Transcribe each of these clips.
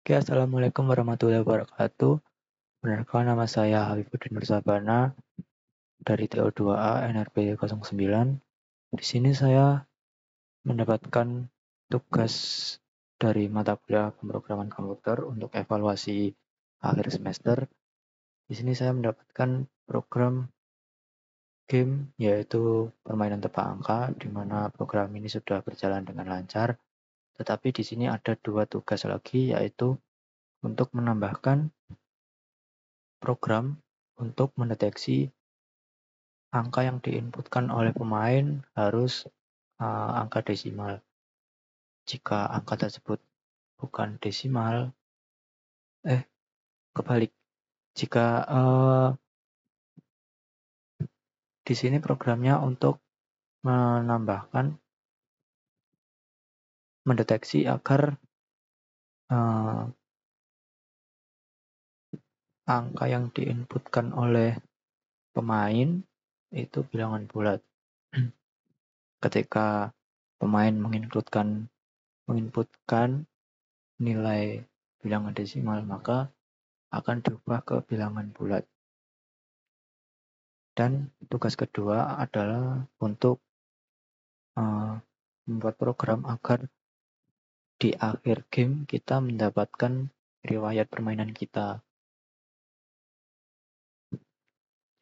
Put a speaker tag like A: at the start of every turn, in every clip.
A: Oke, Assalamualaikum warahmatullahi wabarakatuh. Perkenalkan, nama saya Habibuddin Nursabana dari TO2A NRP 09. Di sini saya mendapatkan tugas dari mata kuliah pemrograman komputer untuk evaluasi akhir semester. Di sini saya mendapatkan program game, yaitu permainan tebak angka, di mana program ini sudah berjalan dengan lancar. Tetapi di sini ada dua tugas lagi, yaitu untuk menambahkan program untuk mendeteksi angka yang diinputkan oleh pemain harus angka desimal. Jika angka tersebut bukan desimal, kebalik. Jika di sini programnya untuk menambahkan, mendeteksi agar angka yang diinputkan oleh pemain itu bilangan bulat. Ketika pemain menginputkan nilai bilangan desimal, maka akan diubah ke bilangan bulat. Dan tugas kedua adalah untuk membuat program agar di akhir game kita mendapatkan riwayat permainan kita.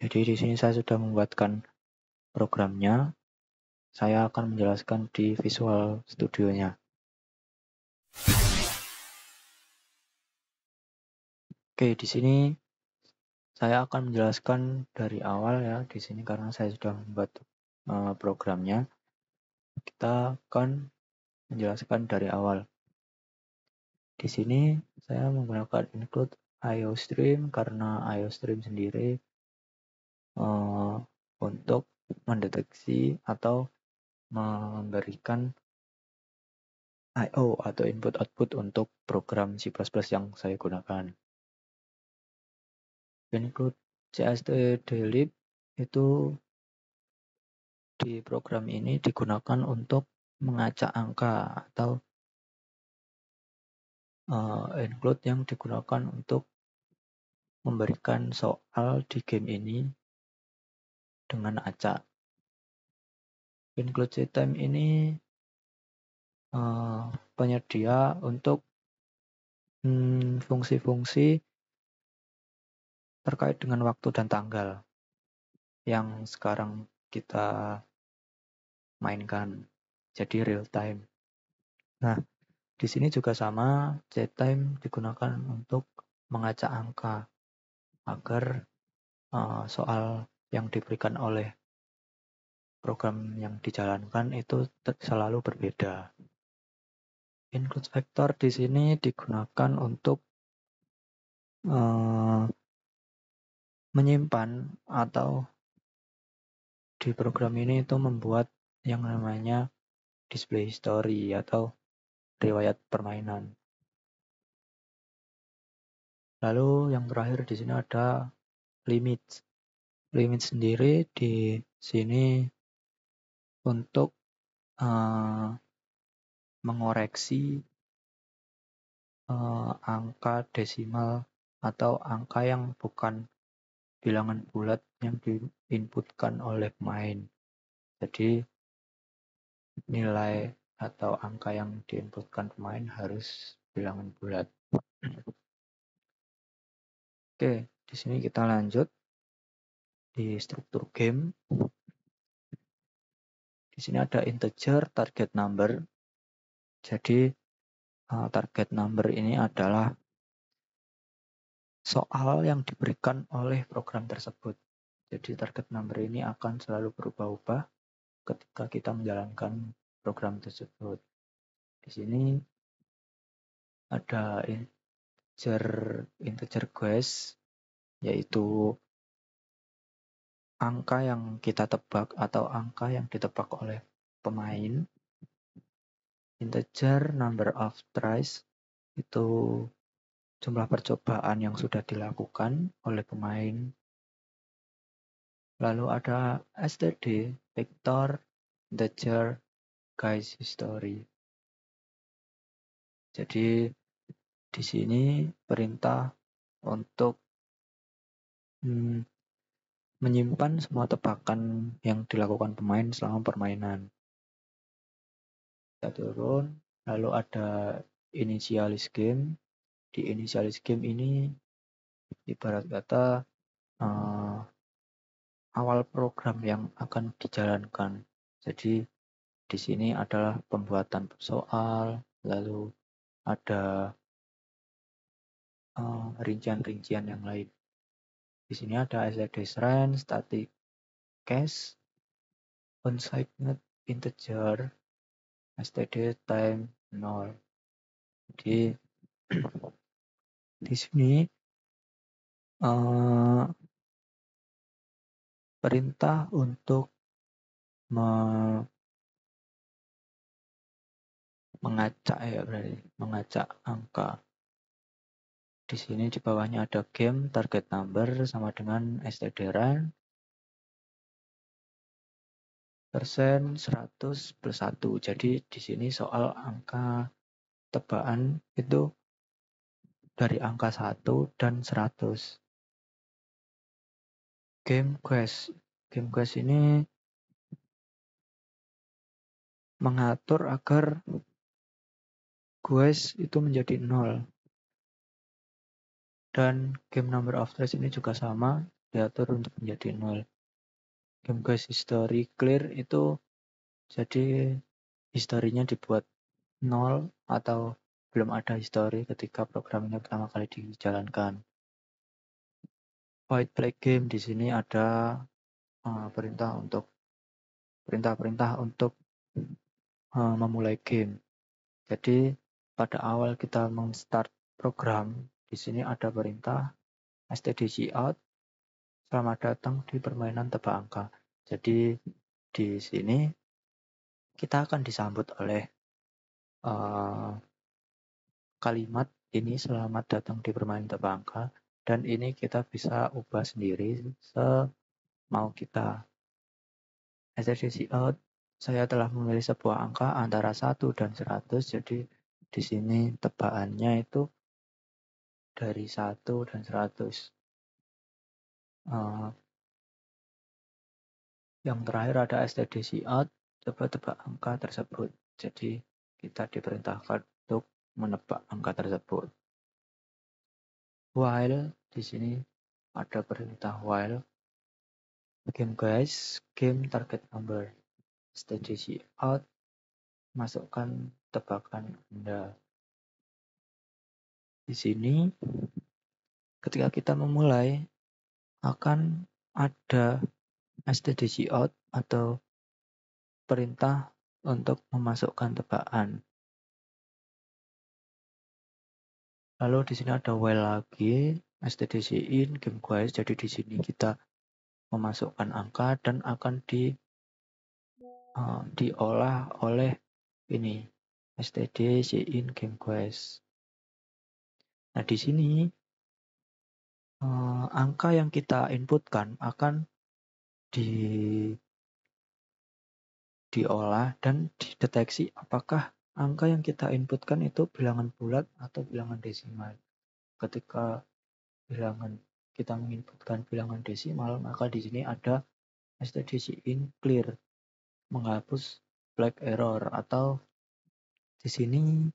A: Jadi di sini saya sudah membuatkan programnya. Saya akan menjelaskan di Visual Studio-nya. Oke, di sini saya akan menjelaskan dari awal ya. Di sini karena saya sudah membuat programnya, kita akan menjelaskan dari awal. Di sini saya menggunakan include IOStream karena IOStream sendiri untuk mendeteksi atau memberikan I/O atau input-output untuk program C++ yang saya gunakan. Include cstdelete itu di program ini digunakan untuk mengacak angka, atau include yang digunakan untuk memberikan soal di game ini dengan acak. Include ctime ini penyedia untuk fungsi-fungsi terkait dengan waktu dan tanggal yang sekarang kita mainkan, jadi real time. Nah, di sini juga sama, ctime digunakan untuk mengacak angka agar soal yang diberikan oleh program yang dijalankan itu selalu berbeda. Include vector di sini digunakan untuk menyimpan atau di program ini itu membuat yang namanya display history atau riwayat permainan. Lalu yang terakhir di sini ada limit. Limit sendiri di sini untuk mengoreksi angka desimal atau angka yang bukan bilangan bulat yang diinputkan oleh pemain. Jadi nilai atau angka yang diinputkan pemain harus bilangan bulat. Oke, di sini kita lanjut di struktur game. Di sini ada integer, target number. Jadi target number ini adalah soal yang diberikan oleh program tersebut. Jadi target number ini akan selalu berubah-ubah ketika kita menjalankan program tersebut. Di sini ada integer guess, yaitu angka yang kita tebak atau angka yang ditebak oleh pemain. Integer number of tries, itu jumlah percobaan yang sudah dilakukan oleh pemain. Lalu ada std, vector, integer, guess history. Jadi Di sini perintah untuk menyimpan semua tebakan yang dilakukan pemain selama permainan. Kita turun, lalu ada initialize game. Di initialize game ini ibarat kata awal program yang akan dijalankan. Jadi di sini adalah pembuatan soal, lalu ada rincian-rincian yang lain. Di sini ada std range, static cache, unsigned integer, std time 0. Jadi di sini perintah untuk mengacak angka. Di sini di bawahnya ada game target number sama dengan std range persen 100 plus 1. Jadi di sini soal angka tebakan itu dari angka 1 dan 100. Game quest. Game quest ini mengatur agar quest itu menjadi 0. Dan game number of trace ini juga sama, diatur untuk menjadi 0. Game quest history clear itu jadi historinya dibuat 0 atau belum ada history ketika program ini pertama kali dijalankan. White flag game di sini ada perintah-perintah untuk memulai game. Jadi pada awal kita men-start program, di sini ada perintah stdcout, selamat datang di permainan tebak angka. Jadi di sini kita akan disambut oleh kalimat ini, selamat datang di permainan tebak angka, dan ini kita bisa ubah sendiri semau kita. stdcout, saya telah memilih sebuah angka antara 1 dan 100, jadi di sini tebakannya itu dari 1 dan 100. Yang terakhir ada stdcout, coba tebak angka tersebut. Jadi kita diperintahkan untuk menebak angka tersebut. While, di sini ada perintah while. Game guys, game target number. stdcout, masukkan tebakan Anda. Di sini ketika kita memulai akan ada stdcout atau perintah untuk memasukkan tebakan. Lalu di sini ada while lagi, stdcin, game quest. Jadi di sini kita memasukkan angka dan akan diolah oleh ini stdcin game quest. Nah di sini angka yang kita inputkan akan diolah dan dideteksi apakah angka yang kita inputkan itu bilangan bulat atau bilangan desimal. Ketika kita menginputkan bilangan desimal, maka di sini ada stdcin clear, menghapus flag error, atau di sini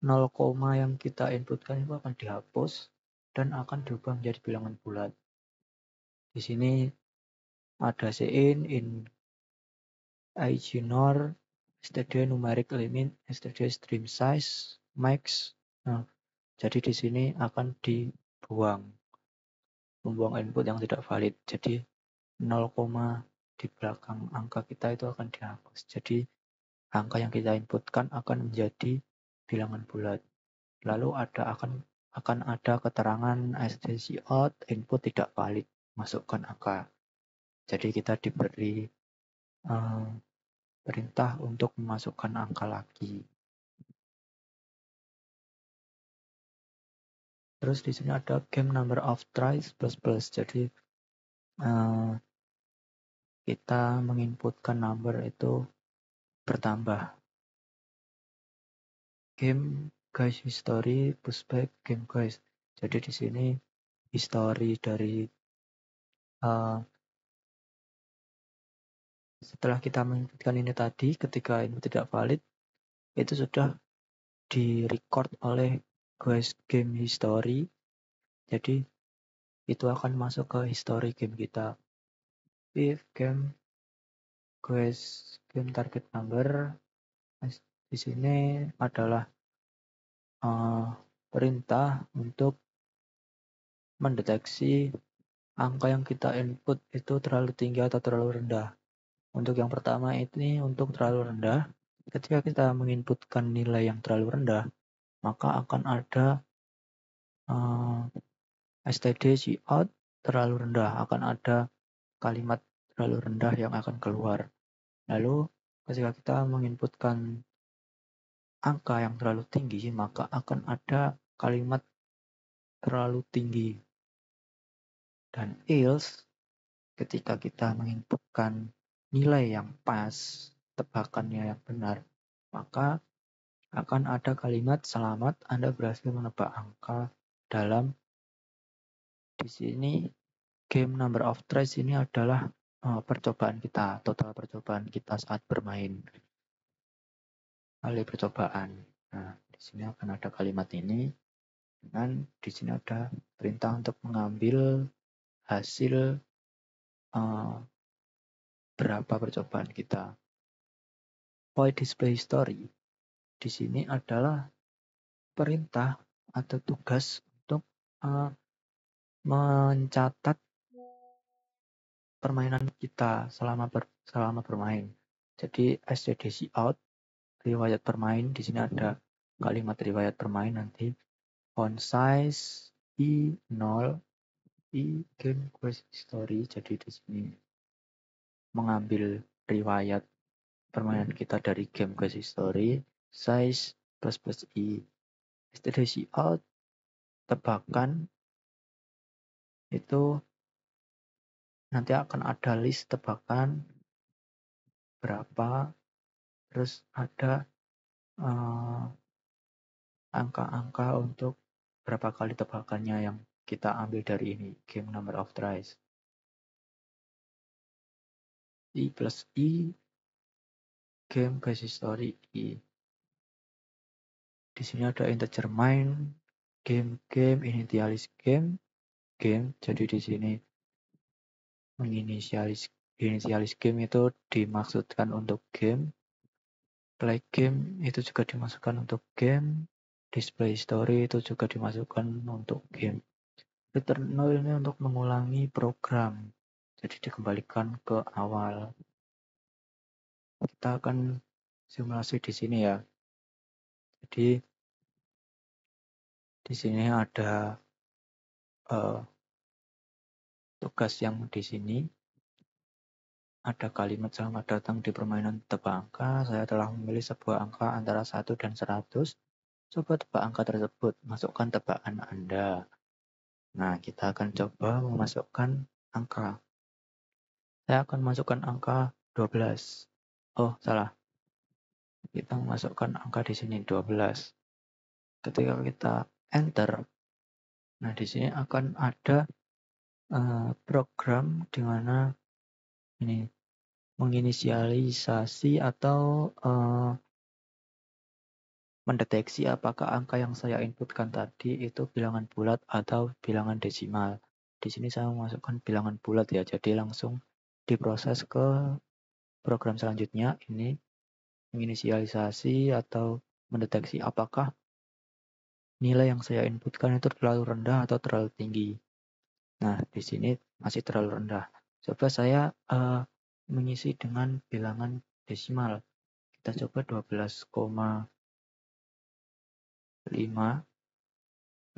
A: 0, yang kita inputkan itu akan dihapus dan akan diubah menjadi bilangan bulat. Di sini ada cin, ignore, std numeric limit, std stream size, max. Nah, jadi di sini akan membuang input yang tidak valid. Jadi 0, di belakang angka kita itu akan dihapus. Jadi angka yang kita inputkan akan menjadi bilangan bulat. Lalu akan ada keterangan stdcout input tidak valid, masukkan angka. Jadi kita diberi perintah untuk memasukkan angka lagi. Terus di sini ada game number of tries plus. Jadi kita menginputkan number itu bertambah. Game guys history pushback game guys. Jadi di sini history dari setelah kita menginputkan ini tadi, ketika ini tidak valid, itu sudah di record oleh guys game history. Jadi itu akan masuk ke history game kita. If game guys game target number di sini adalah perintah untuk mendeteksi angka yang kita input itu terlalu tinggi atau terlalu rendah. Untuk yang pertama ini untuk terlalu rendah, ketika kita menginputkan nilai yang terlalu rendah, maka akan ada std out terlalu rendah, akan ada kalimat terlalu rendah yang akan keluar. Lalu ketika kita menginputkan angka yang terlalu tinggi, maka akan ada kalimat terlalu tinggi. Dan else, ketika kita menginputkan nilai yang pas, tebakannya yang benar, maka akan ada kalimat selamat Anda berhasil menebak angka dalam di sini game number of tries ini adalah percobaan kita, total percobaan kita saat bermain. Kali percobaan. Nah, di sini akan ada kalimat ini dan di sini ada perintah untuk mengambil hasil berapa percobaan kita. Void display history di sini adalah perintah atau tugas untuk mencatat permainan kita selama bermain. Jadi std out riwayat bermain, di sini ada kalimat riwayat bermain nanti font size i0 game quest history. Jadi di sini mengambil riwayat permainan kita dari game quest history, size plus i std out tebakan itu nanti akan ada list tebakan berapa, terus ada angka-angka untuk berapa kali tebakannya yang kita ambil dari ini, game number of tries. I plus I, game guys history I. Di sini ada integer main, game, initialize game. Jadi di sini initialize game itu dimaksudkan untuk game. Play game itu juga dimasukkan untuk game. Display history itu juga dimasukkan untuk game. Return 0 ini untuk mengulangi program. Jadi dikembalikan ke awal. Kita akan simulasi di sini ya. Jadi di sini ada tugas yang di sini. Ada kalimat selamat datang di permainan tebak angka. Saya telah memilih sebuah angka antara 1 dan 100. Coba tebak angka tersebut. Masukkan tebakan Anda. Nah, kita akan coba memasukkan angka. Saya akan masukkan angka 12. Oh, salah. Kita memasukkan angka di sini 12. Ketika kita enter, nah di sini akan ada program di mana ini menginisialisasi atau mendeteksi apakah angka yang saya inputkan tadi itu bilangan bulat atau bilangan desimal. Di sini saya memasukkan bilangan bulat ya, jadi langsung diproses ke program selanjutnya. Ini menginisialisasi atau mendeteksi apakah nilai yang saya inputkan itu terlalu rendah atau terlalu tinggi. Nah, di sini masih terlalu rendah. Coba saya mengisi dengan bilangan desimal. Kita coba 12,5.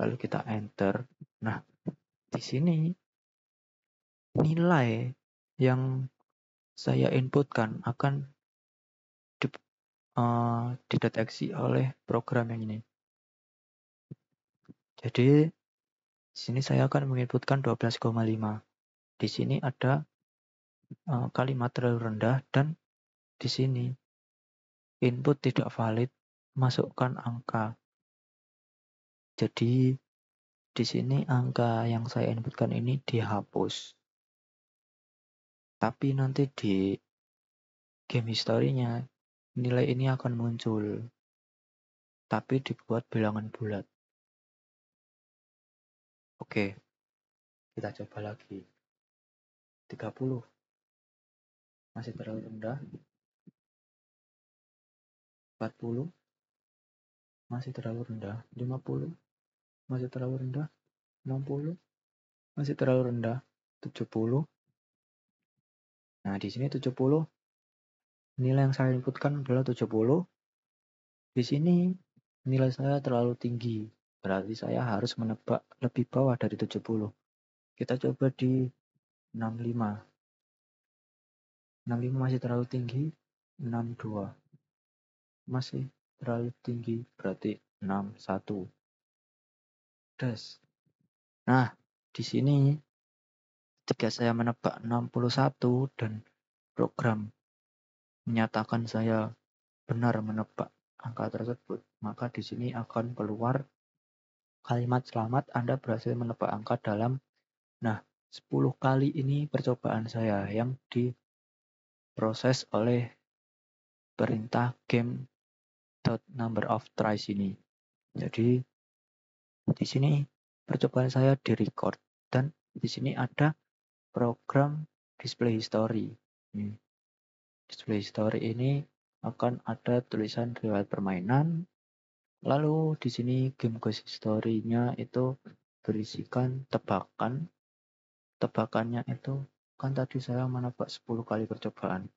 A: Lalu kita enter. Nah, di sini nilai yang saya inputkan akan dideteksi oleh program yang ini. Jadi di sini saya akan menginputkan 12,5. Di sini ada kalimat terlalu rendah dan di sini input tidak valid, masukkan angka. Jadi di sini angka yang saya inputkan ini dihapus. Tapi nanti di game history-nya nilai ini akan muncul. Tapi dibuat bilangan bulat. Oke, kita coba lagi. 30 masih terlalu rendah. 40 masih terlalu rendah. 50 masih terlalu rendah. 60 masih terlalu rendah. 70. Nah, di sini 70 nilai yang saya inputkan adalah 70. Di sini nilai saya terlalu tinggi. Berarti saya harus menebak lebih bawah dari 70. Kita coba di 65. 65 masih terlalu tinggi. 62 masih terlalu tinggi, berarti 61. Das. Nah, di sini ketika saya menebak 61 dan program menyatakan saya benar menebak angka tersebut, maka di sini akan keluar kalimat selamat Anda berhasil menebak angka dalam. Nah, 10 kali ini percobaan saya yang diproses oleh perintah game number of tries ini. Jadi di sini percobaan saya direcord dan di sini ada program display history. Display history ini akan ada tulisan riwayat permainan. Lalu di sini game quest history-nya itu berisikan tebakan. Tebakannya itu kan tadi saya menebak 10 kali percobaan.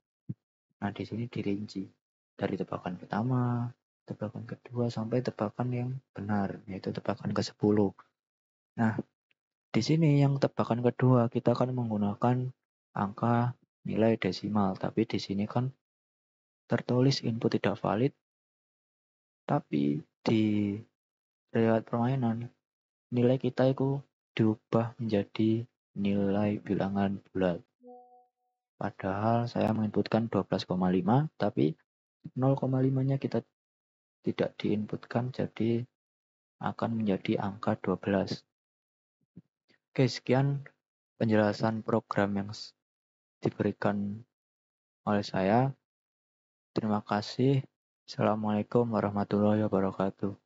A: Nah, di sini dirinci dari tebakan pertama, tebakan kedua sampai tebakan yang benar, yaitu tebakan ke-10. Nah, di sini yang tebakan kedua kita akan menggunakan angka nilai desimal, tapi di sini kan tertulis input tidak valid, tapi di riwayat permainan nilai kita itu diubah menjadi nilai bilangan bulat. Padahal saya menginputkan 12,5, tapi 0,5-nya kita tidak diinputkan, jadi akan menjadi angka 12. Oke, sekian penjelasan program yang diberikan oleh saya. Terima kasih. Assalamualaikum warahmatullahi wabarakatuh.